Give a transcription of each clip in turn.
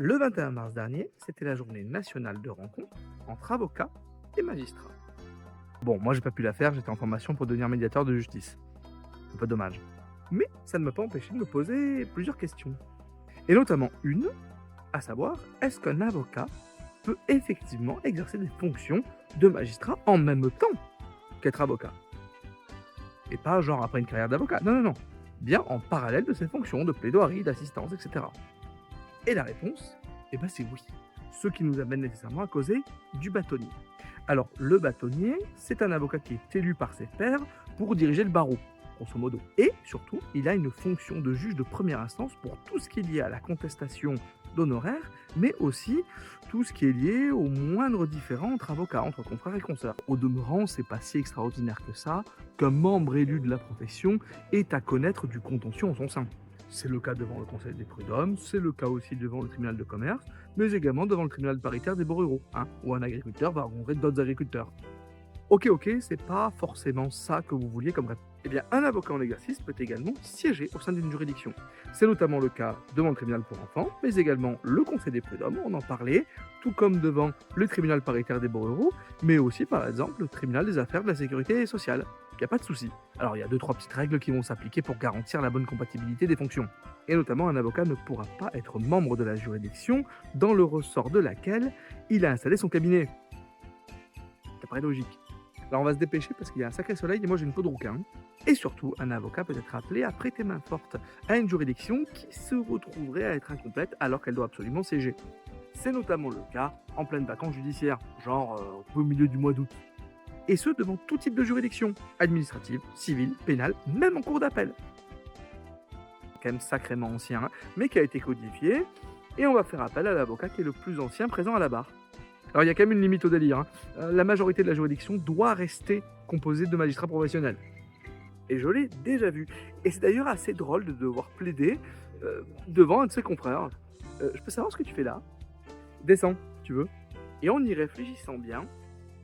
Le 21 mars dernier, c'était la journée nationale de rencontre entre avocats et magistrats. Bon, moi j'ai pas pu la faire, j'étais en formation pour devenir médiateur de justice. Un peu dommage. Mais ça ne m'a pas empêché de me poser plusieurs questions. Et notamment une, à savoir, est-ce qu'un avocat peut effectivement exercer des fonctions de magistrat en même temps qu'être avocat? Et pas genre après une carrière d'avocat, non, non, non. Bien en parallèle de ses fonctions de plaidoirie, d'assistance, etc. Et la réponse, c'est oui. Ce qui nous amène nécessairement à causer du bâtonnier. Alors, le bâtonnier, c'est un avocat qui est élu par ses pairs pour diriger le barreau, grosso modo. Et surtout, il a une fonction de juge de première instance pour tout ce qui est lié à la contestation d'honoraires, mais aussi tout ce qui est lié aux moindres différends entre avocats, entre confrères et consoeurs. Au demeurant, c'est pas si extraordinaire que ça qu'un membre élu de la profession ait à connaître du contentieux en son sein. C'est le cas devant le Conseil des prud'hommes, c'est le cas aussi devant le tribunal de commerce, mais également devant le tribunal paritaire des baux ruraux, où un agriculteur va rencontrer d'autres agriculteurs. Ok, c'est pas forcément ça que vous vouliez comme réponse. Eh bien, un avocat en exercice peut également siéger au sein d'une juridiction. C'est notamment le cas devant le tribunal pour enfants, mais également le Conseil des prud'hommes, on en parlait, tout comme devant le tribunal paritaire des baux ruraux, mais aussi par exemple le tribunal des affaires de la sécurité sociale. Il n'y a pas de souci. Alors il y a 2-3 petites règles qui vont s'appliquer pour garantir la bonne compatibilité des fonctions. Et notamment, un avocat ne pourra pas être membre de la juridiction dans le ressort de laquelle il a installé son cabinet. Ça paraît logique. Alors on va se dépêcher parce qu'il y a un sacré soleil et moi j'ai une peau de rouquin. Et surtout, un avocat peut être appelé à prêter main forte à une juridiction qui se retrouverait à être incomplète alors qu'elle doit absolument siéger. C'est notamment le cas en pleine vacances judiciaires, genre au milieu du mois d'août. Et ce devant tout type de juridiction, administrative, civile, pénale, même en cours d'appel. Quand même sacrément ancien, mais qui a été codifié, et on va faire appel à l'avocat qui est le plus ancien présent à la barre. Alors il y a quand même une limite au délire. La majorité de la juridiction doit rester composée de magistrats professionnels. Et je l'ai déjà vu. Et c'est d'ailleurs assez drôle de devoir plaider devant un de ses confrères. Je peux savoir ce que tu fais là? Descends, si tu veux. Et en y réfléchissant bien,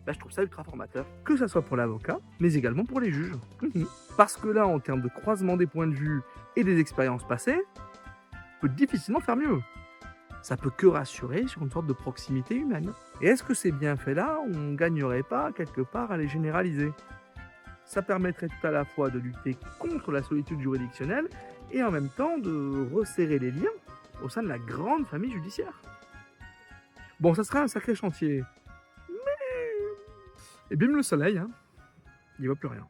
je trouve ça ultra formateur. Que ça soit pour l'avocat, mais également pour les juges. Parce que là, en termes de croisement des points de vue et des expériences passées, on peut difficilement faire mieux. Ça peut que rassurer sur une sorte de proximité humaine. Et est-ce que ces bienfaits-là, on ne gagnerait pas quelque part à les généraliser? Ça permettrait tout à la fois de lutter contre la solitude juridictionnelle et en même temps de resserrer les liens au sein de la grande famille judiciaire. Bon, ça sera un sacré chantier. Mais... Et bim le soleil, il n'y voit plus rien.